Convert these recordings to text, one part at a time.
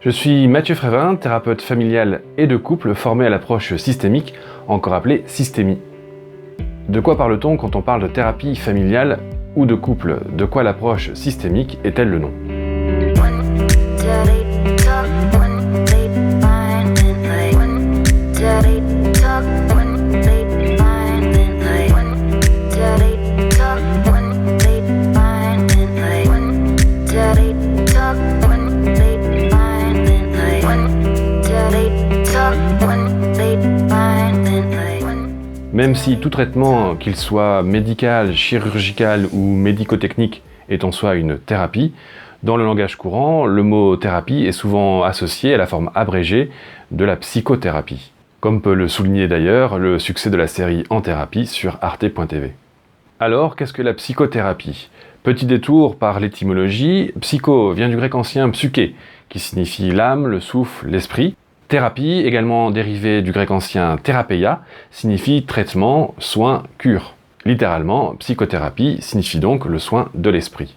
Je suis Mathieu Frévin, thérapeute familial et de couple formé à l'approche systémique, encore appelée systémie. De quoi parle-t-on quand on parle de thérapie familiale ou de couple? De quoi l'approche systémique est-elle le nom? Même si tout traitement, qu'il soit médical, chirurgical ou médico-technique, est en soi une thérapie, dans le langage courant, le mot thérapie est souvent associé à la forme abrégée de la psychothérapie, comme peut le souligner d'ailleurs le succès de la série En thérapie sur arte.tv. Alors, qu'est-ce que la psychothérapie? Petit détour par l'étymologie, psycho vient du grec ancien psyché, qui signifie l'âme, le souffle, l'esprit. Thérapie, également dérivée du grec ancien thérapeia, signifie traitement, soin, cure. Littéralement, psychothérapie signifie donc le soin de l'esprit.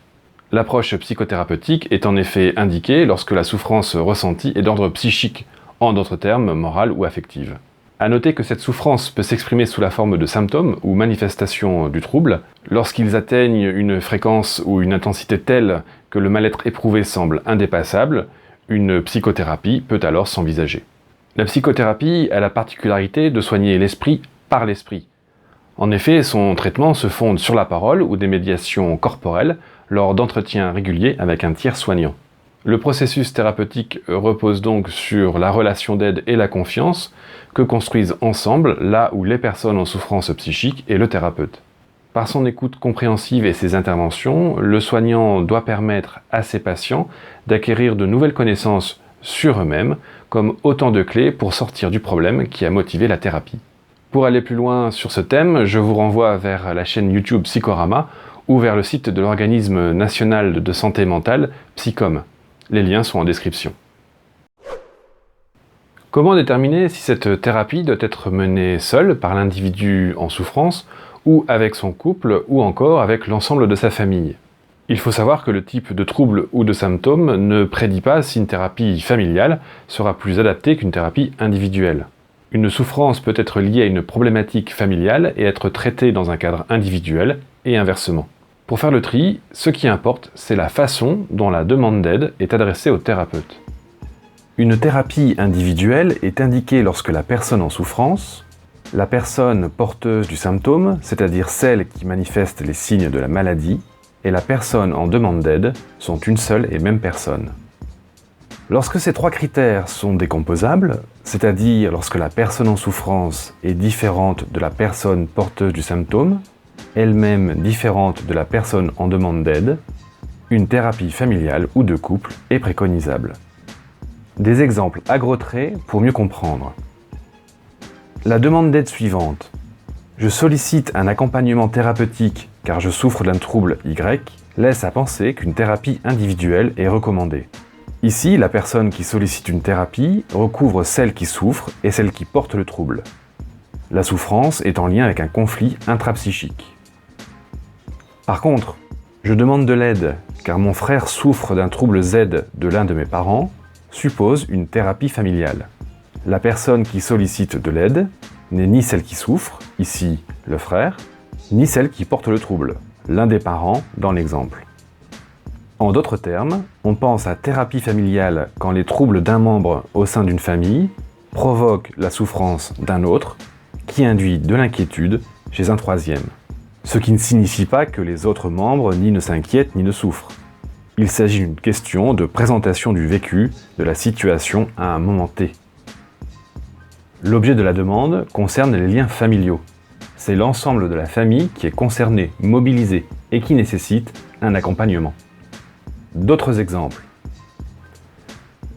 L'approche psychothérapeutique est en effet indiquée lorsque la souffrance ressentie est d'ordre psychique, en d'autres termes, morale ou affective. À noter que cette souffrance peut s'exprimer sous la forme de symptômes ou manifestations du trouble, lorsqu'ils atteignent une fréquence ou une intensité telle que le mal-être éprouvé semble indépassable. Une psychothérapie peut alors s'envisager. La psychothérapie a la particularité de soigner l'esprit par l'esprit. En effet, son traitement se fonde sur la parole ou des médiations corporelles lors d'entretiens réguliers avec un tiers soignant. Le processus thérapeutique repose donc sur la relation d'aide et la confiance que construisent ensemble là où les personnes en souffrance psychique et le thérapeute. Par son écoute compréhensive et ses interventions, le soignant doit permettre à ses patients d'acquérir de nouvelles connaissances sur eux-mêmes, comme autant de clés pour sortir du problème qui a motivé la thérapie. Pour aller plus loin sur ce thème, je vous renvoie vers la chaîne YouTube Psychorama ou vers le site de l'organisme national de santé mentale, Psycom. Les liens sont en description. Comment déterminer si cette thérapie doit être menée seule par l'individu en souffrance ou avec son couple, ou encore avec l'ensemble de sa famille? Il faut savoir que le type de trouble ou de symptômes ne prédit pas si une thérapie familiale sera plus adaptée qu'une thérapie individuelle. Une souffrance peut être liée à une problématique familiale et être traitée dans un cadre individuel, et inversement. Pour faire le tri, ce qui importe, c'est la façon dont la demande d'aide est adressée au thérapeute. Une thérapie individuelle est indiquée lorsque la personne en souffrance, la personne porteuse du symptôme, c'est-à-dire celle qui manifeste les signes de la maladie, et la personne en demande d'aide sont une seule et même personne. Lorsque ces trois critères sont décomposables, c'est-à-dire lorsque la personne en souffrance est différente de la personne porteuse du symptôme, elle-même différente de la personne en demande d'aide, une thérapie familiale ou de couple est préconisable. Des exemples à gros traits pour mieux comprendre. La demande d'aide suivante. Je sollicite un accompagnement thérapeutique car je souffre d'un trouble Y, laisse à penser qu'une thérapie individuelle est recommandée. Ici, la personne qui sollicite une thérapie recouvre celle qui souffre et celle qui porte le trouble. La souffrance est en lien avec un conflit intrapsychique. Par contre, je demande de l'aide car mon frère souffre d'un trouble Z de l'un de mes parents, suppose une thérapie familiale. La personne qui sollicite de l'aide n'est ni celle qui souffre, ici le frère, ni celle qui porte le trouble, l'un des parents dans l'exemple. En d'autres termes, on pense à thérapie familiale quand les troubles d'un membre au sein d'une famille provoquent la souffrance d'un autre, qui induit de l'inquiétude chez un troisième. Ce qui ne signifie pas que les autres membres ni ne s'inquiètent ni ne souffrent. Il s'agit d'une question de présentation du vécu de la situation à un moment T. L'objet de la demande concerne les liens familiaux. C'est l'ensemble de la famille qui est concerné, mobilisé et qui nécessite un accompagnement. D'autres exemples.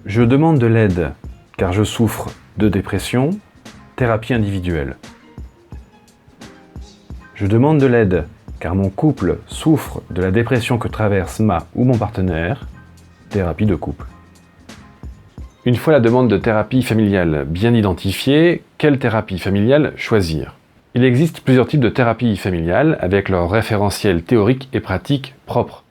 Je demande de l'aide car je souffre de dépression, thérapie individuelle. Je demande de l'aide car mon couple souffre de la dépression que traverse ma ou mon partenaire, thérapie de couple. Une fois la demande de thérapie familiale bien identifiée, quelle thérapie familiale choisir? Il existe plusieurs types de thérapie familiale avec leur référentiel théorique et pratique propre.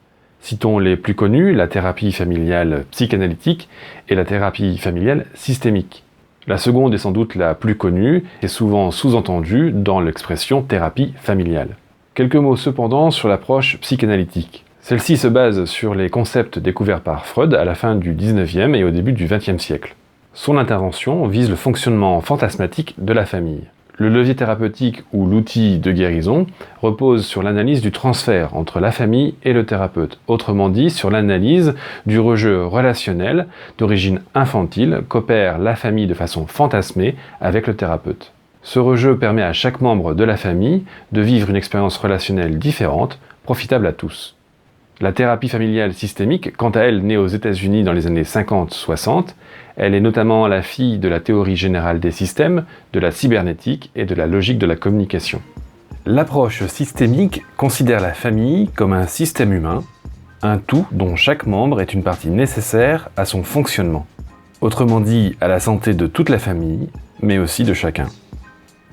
Citons les plus connus, la thérapie familiale psychanalytique et la thérapie familiale systémique. La seconde est sans doute la plus connue et souvent sous-entendue dans l'expression thérapie familiale. Quelques mots cependant sur l'approche psychanalytique. Celle-ci se base sur les concepts découverts par Freud à la fin du XIXe et au début du XXe siècle. Son intervention vise le fonctionnement fantasmatique de la famille. Le levier thérapeutique ou l'outil de guérison repose sur l'analyse du transfert entre la famille et le thérapeute, autrement dit sur l'analyse du rejeu relationnel d'origine infantile qu'opère la famille de façon fantasmée avec le thérapeute. Ce rejeu permet à chaque membre de la famille de vivre une expérience relationnelle différente, profitable à tous. La thérapie familiale systémique, quant à elle née aux États-Unis dans les années 50-60, elle est notamment la fille de la théorie générale des systèmes, de la cybernétique et de la logique de la communication. L'approche systémique considère la famille comme un système humain, un tout dont chaque membre est une partie nécessaire à son fonctionnement. Autrement dit, à la santé de toute la famille, mais aussi de chacun.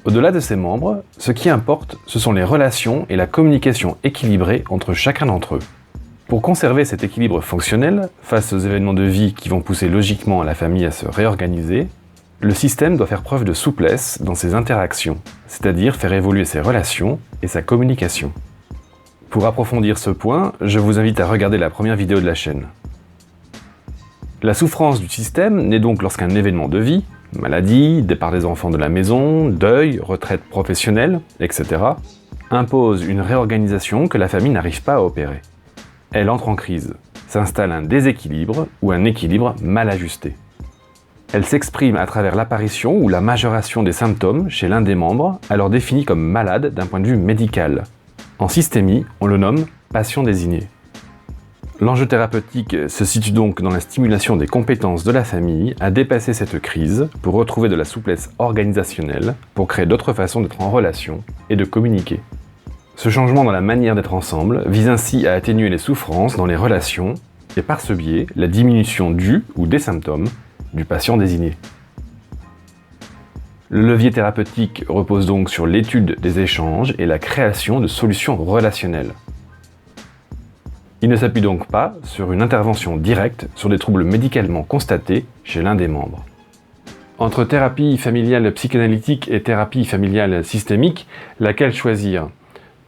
Au-delà de ces membres, ce qui importe, ce sont les relations et la communication équilibrée entre chacun d'entre eux. Pour conserver cet équilibre fonctionnel, face aux événements de vie qui vont pousser logiquement la famille à se réorganiser, le système doit faire preuve de souplesse dans ses interactions, c'est-à-dire faire évoluer ses relations et sa communication. Pour approfondir ce point, je vous invite à regarder la première vidéo de la chaîne. La souffrance du système naît donc lorsqu'un événement de vie, maladie, départ des enfants de la maison, deuil, retraite professionnelle, etc., impose une réorganisation que la famille n'arrive pas à opérer. Elle entre en crise, s'installe un déséquilibre ou un équilibre mal ajusté. Elle s'exprime à travers l'apparition ou la majoration des symptômes chez l'un des membres, alors défini comme malade d'un point de vue médical. En systémie, on le nomme patient désigné. L'enjeu thérapeutique se situe donc dans la stimulation des compétences de la famille à dépasser cette crise pour retrouver de la souplesse organisationnelle, pour créer d'autres façons d'être en relation et de communiquer. Ce changement dans la manière d'être ensemble vise ainsi à atténuer les souffrances dans les relations et par ce biais la diminution du ou des symptômes du patient désigné. Le levier thérapeutique repose donc sur l'étude des échanges et la création de solutions relationnelles. Il ne s'appuie donc pas sur une intervention directe sur des troubles médicalement constatés chez l'un des membres. Entre thérapie familiale psychanalytique et thérapie familiale systémique, laquelle choisir ?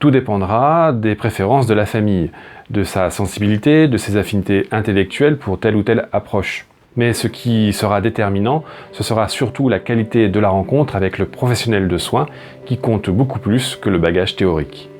Tout dépendra des préférences de la famille, de sa sensibilité, de ses affinités intellectuelles pour telle ou telle approche. Mais ce qui sera déterminant, ce sera surtout la qualité de la rencontre avec le professionnel de soins qui compte beaucoup plus que le bagage théorique.